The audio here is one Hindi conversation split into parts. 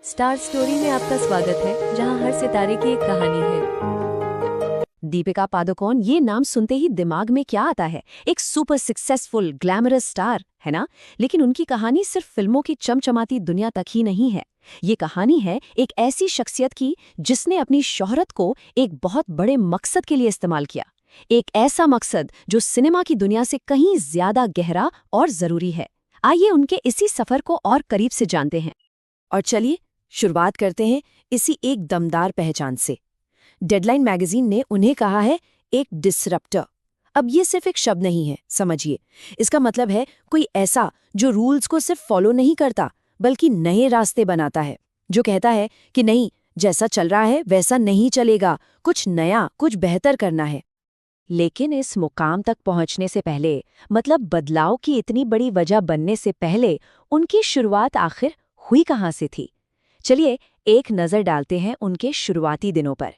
स्टार स्टोरी में आपका स्वागत है, जहां हर सितारे की एक कहानी है। दीपिका पादुकोण, ये नाम सुनते ही दिमाग में क्या आता है? एक सुपर सक्सेसफुल ग्लैमरस स्टार, है ना? लेकिन उनकी कहानी सिर्फ फिल्मों की चमचमाती दुनिया तक ही नहीं है। ये कहानी है एक ऐसी शख्सियत की जिसने अपनी शोहरत को एक बहुत बड़े मकसद के लिए इस्तेमाल किया। एक ऐसा मकसद जो सिनेमा की दुनिया से कहीं ज्यादा गहरा और जरूरी है। आइए उनके इसी सफर को और करीब से जानते हैं। और चलिए शुरुआत करते हैं इसी एक दमदार पहचान से। डेडलाइन मैगजीन ने उन्हें कहा है एक डिसरप्टर। अब ये सिर्फ एक शब्द नहीं है, समझिए। इसका मतलब है कोई ऐसा जो रूल्स को सिर्फ फॉलो नहीं करता, बल्कि नए रास्ते बनाता है। जो कहता है कि नहीं, जैसा चल रहा है वैसा नहीं चलेगा, कुछ नया, कुछ बेहतर करना है। लेकिन इस मुकाम तक पहुंचने से पहले, मतलब बदलाव की इतनी बड़ी वजह बनने से पहले, उनकी शुरुआत आखिर हुई कहाँ से थी? चलिए एक नज़र डालते हैं उनके शुरुआती दिनों पर,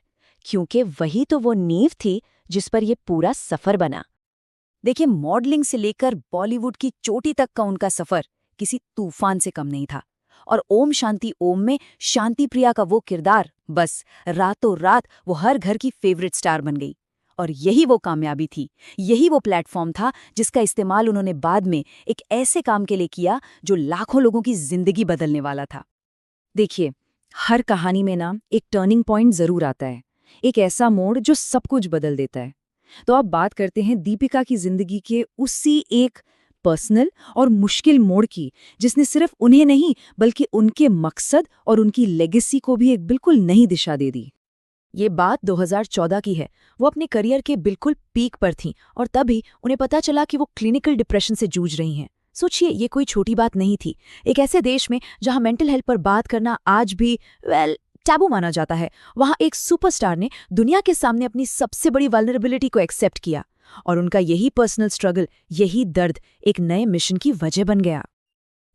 क्योंकि वही तो वो नींव थी जिस पर ये पूरा सफ़र बना। देखिए, मॉडलिंग से लेकर बॉलीवुड की चोटी तक का उनका सफ़र किसी तूफान से कम नहीं था। और ओम शांति ओम में शांति प्रिया का वो किरदार, बस रातों रात वो हर घर की फेवरेट स्टार बन गई। और यही वो कामयाबी थी, यही वो प्लेटफॉर्म था जिसका इस्तेमाल उन्होंने बाद में एक ऐसे काम के लिए किया जो लाखों लोगों की जिंदगी बदलने वाला था। देखिए, हर कहानी में ना एक टर्निंग पॉइंट जरूर आता है, एक ऐसा मोड़ जो सब कुछ बदल देता है। तो अब बात करते हैं दीपिका की जिंदगी के उसी एक पर्सनल और मुश्किल मोड़ की, जिसने सिर्फ उन्हें नहीं बल्कि उनके मकसद और उनकी लेगेसी को भी एक बिल्कुल नई दिशा दे दी। ये बात 2014 की है। वो अपने करियर के बिल्कुल पीक पर थीं और तभी उन्हें पता चला कि वो क्लिनिकल डिप्रेशन से जूझ रही हैं। सोचिए, ये कोई छोटी बात नहीं थी। एक ऐसे देश में जहां मेंटल हेल्थ पर बात करना आज भी टैबू माना जाता है, वहां एक सुपरस्टार ने दुनिया के सामने अपनी सबसे बड़ी वल्नरेबिलिटी को एक्सेप्ट किया। और उनका यही पर्सनल स्ट्रगल, यही दर्द एक नए मिशन की वजह बन गया।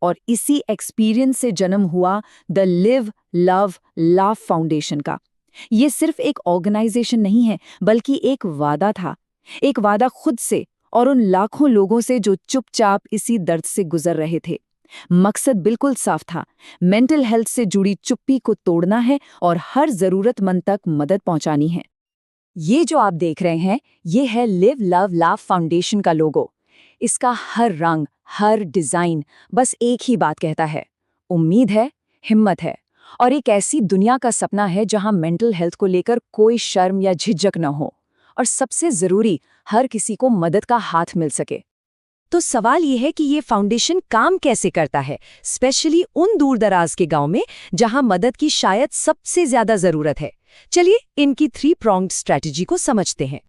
और इसी एक्सपीरियंस से जन्म हुआ the live love laugh foundation का। ये सिर्फ एक ऑर्गेनाइजेशन नहीं है, बल्कि एक वादा था। एक वादा खुद से और उन लाखों लोगों से जो चुपचाप इसी दर्द से गुजर रहे थे। मकसद बिल्कुल साफ था, मेंटल हेल्थ से जुड़ी चुप्पी को तोड़ना है और हर जरूरतमंद तक मदद पहुंचानी है। ये जो आप देख रहे हैं, ये है लिव लव लाफ फाउंडेशन का लोगो। इसका हर रंग, हर डिजाइन बस एक ही बात कहता है, उम्मीद है, हिम्मत है, और एक ऐसी दुनिया का सपना है जहां मेंटल हेल्थ को लेकर कोई शर्म या झिझक न हो, और सबसे जरूरी, हर किसी को मदद का हाथ मिल सके। तो सवाल ये है कि ये फाउंडेशन काम कैसे करता है, स्पेशली उन दूर दराज के गांव में जहां मदद की शायद सबसे ज्यादा जरूरत है। चलिए इनकी 3 pronged स्ट्रैटेजी को समझते हैं।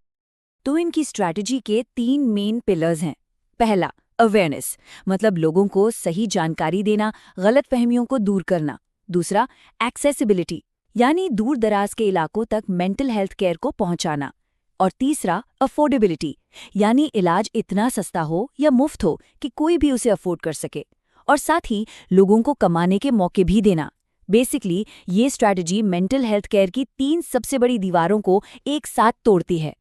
तो इनकी स्ट्रैटेजी के 3 मेन पिलर्स हैं। पहला, अवेयरनेस, मतलब लोगों को सही जानकारी देना, गलतफहमियों को दूर करना। दूसरा, एक्सेसिबिलिटी, यानी दूर दराज के इलाकों तक मेंटल हेल्थ केयर को पहुंचाना। और तीसरा, अफोर्डेबिलिटी, यानी इलाज इतना सस्ता हो या मुफ्त हो कि कोई भी उसे अफोर्ड कर सके। और साथ ही लोगों को कमाने के मौके भी देना। बेसिकली ये स्ट्रैटेजी मेंटल हेल्थ केयर की 3 सबसे बड़ी दीवारों को एक साथ तोड़ती है।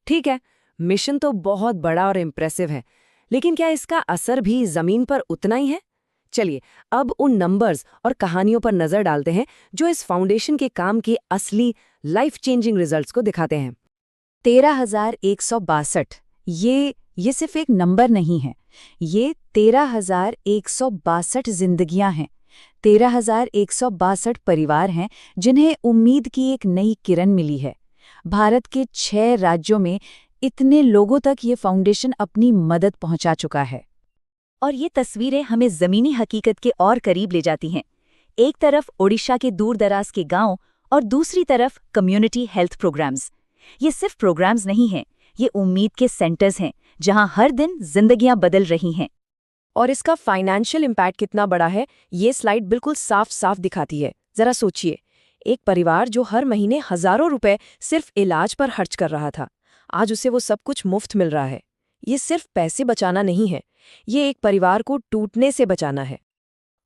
ठीक है, मिशन तो बहुत बड़ा और इम्प्रेसिव है, लेकिन क्या इसका असर भी जमीन पर उतना ही है? चलिए अब उन नंबर्स और कहानियों पर नजर डालते हैं जो इस फाउंडेशन के काम के असली लाइफ चेंजिंग रिजल्ट्स को दिखाते हैं। 13,162, ये सिर्फ एक नंबर नहीं है, ये 13,162 जिंदगियां हैं। 13,162 परिवार हैं जिन्हें उम्मीद की एक नई किरण मिली है। भारत के 6 राज्यों में इतने लोगों तक ये फाउंडेशन अपनी मदद पहुंचा चुका है। और ये तस्वीरें हमें जमीनी हकीकत के और करीब ले जाती हैं। एक तरफ ओडिशा के दूर दराज के गांव और दूसरी तरफ कम्युनिटी हेल्थ प्रोग्राम्स। ये सिर्फ प्रोग्राम्स नहीं हैं, ये उम्मीद के सेंटर्स हैं जहां हर दिन जिंदगियां बदल रही हैं। और इसका फाइनेंशियल इम्पैक्ट कितना बड़ा है, ये स्लाइड बिल्कुल साफ साफ दिखाती है। जरा सोचिए, एक परिवार जो हर महीने हजारों रुपए सिर्फ इलाज पर खर्च कर रहा था, आज उसे वो सब कुछ मुफ्त मिल रहा है। ये सिर्फ पैसे बचाना नहीं है, ये एक परिवार को टूटने से बचाना है।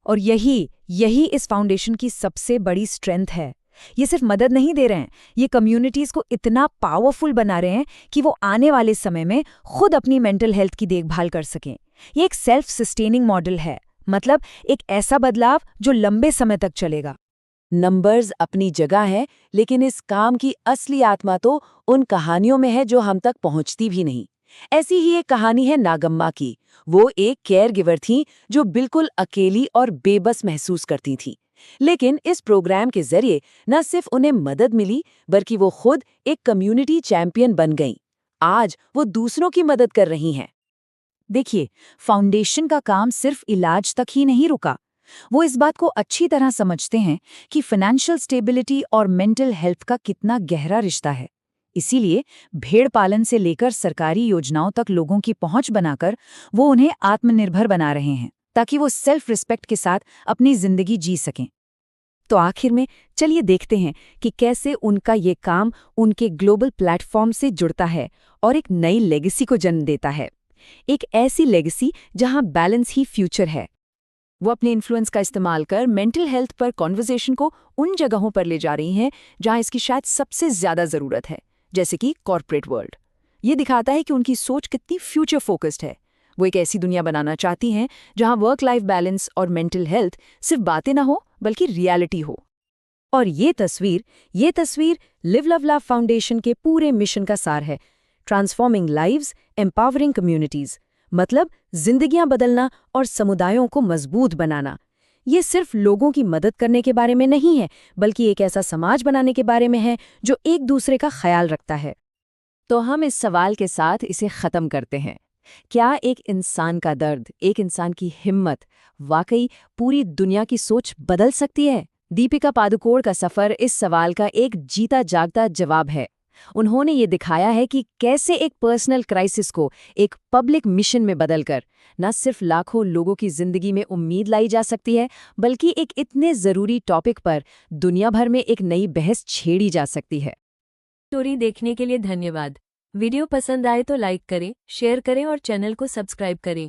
और यही इस फाउंडेशन की सबसे बड़ी स्ट्रेंथ है। ये सिर्फ मदद नहीं दे रहे हैं, ये कम्युनिटीज को इतना पावरफुल बना रहे हैं कि वो आने वाले समय में खुद अपनी मेंटल हेल्थ की देखभाल कर सकें। ये एक सेल्फ सस्टेनिंग मॉडल है, मतलब एक ऐसा बदलाव जो लंबे समय तक चलेगा। नंबर्स अपनी जगह है, लेकिन इस काम की असली आत्मा तो उन कहानियों में है जो हम तक पहुंचती भी नहीं। ऐसी ही एक कहानी है नागम्मा की। वो एक केयर गिवर थी जो बिल्कुल अकेली और बेबस महसूस करती थी। लेकिन इस प्रोग्राम के जरिए न सिर्फ उन्हें मदद मिली, बल्कि वो खुद एक कम्युनिटी चैंपियन बन गईं। आज वो दूसरों की मदद कर रही हैं। देखिए, फाउंडेशन का काम सिर्फ इलाज तक ही नहीं रुका। वो इस बात को अच्छी तरह समझते हैं कि फाइनेंशियल स्टेबिलिटी और मेंटल हेल्थ का कितना गहरा रिश्ता है। इसीलिए भेड़ पालन से लेकर सरकारी योजनाओं तक लोगों की पहुंच बनाकर वो उन्हें आत्मनिर्भर बना रहे हैं, ताकि वो सेल्फ रिस्पेक्ट के साथ अपनी जिंदगी जी सकें। तो आखिर में चलिए देखते हैं कि कैसे उनका ये काम उनके ग्लोबल प्लेटफॉर्म से जुड़ता है और एक नई लेगेसी को जन्म देता है। एक ऐसी लेगेसी जहां बैलेंस ही फ्यूचर है। वो अपने इन्फ्लुएंस का इस्तेमाल कर मेंटल हेल्थ पर कॉन्वर्सेशन को उन जगहों पर ले जा रही हैं जहां इसकी शायद सबसे ज्यादा जरूरत है, जैसे कि कॉर्पोरेट वर्ल्ड। ये दिखाता है कि उनकी सोच कितनी फ्यूचर फोकस्ड है। वो एक ऐसी दुनिया बनाना चाहती हैं जहां वर्क लाइफ बैलेंस और मेंटल हेल्थ सिर्फ बातें ना हो, बल्कि रियलिटी हो। और ये तस्वीर लिव लव लव फाउंडेशन के पूरे मिशन का सार है। ट्रांसफॉर्मिंग लाइव्स, एम्पावरिंग कम्युनिटीज, मतलब जिंदगियां बदलना और समुदायों को मजबूत बनाना। ये सिर्फ लोगों की मदद करने के बारे में नहीं है, बल्कि एक ऐसा समाज बनाने के बारे में है जो एक दूसरे का ख्याल रखता है। तो हम इस सवाल के साथ इसे खत्म करते हैं। क्या एक इंसान का दर्द, एक इंसान की हिम्मत वाकई पूरी दुनिया की सोच बदल सकती है? दीपिका पादुकोण का सफर इस सवाल का एक जीता जागता जवाब है। उन्होंने ये दिखाया है कि कैसे एक पर्सनल क्राइसिस को एक पब्लिक मिशन में बदलकर न सिर्फ लाखों लोगों की जिंदगी में उम्मीद लाई जा सकती है, बल्कि एक इतने जरूरी टॉपिक पर दुनिया भर में एक नई बहस छेड़ी जा सकती है। स्टोरी देखने के लिए धन्यवाद। वीडियो पसंद आए तो लाइक करें, शेयर करें और चैनल को सब्सक्राइब करें।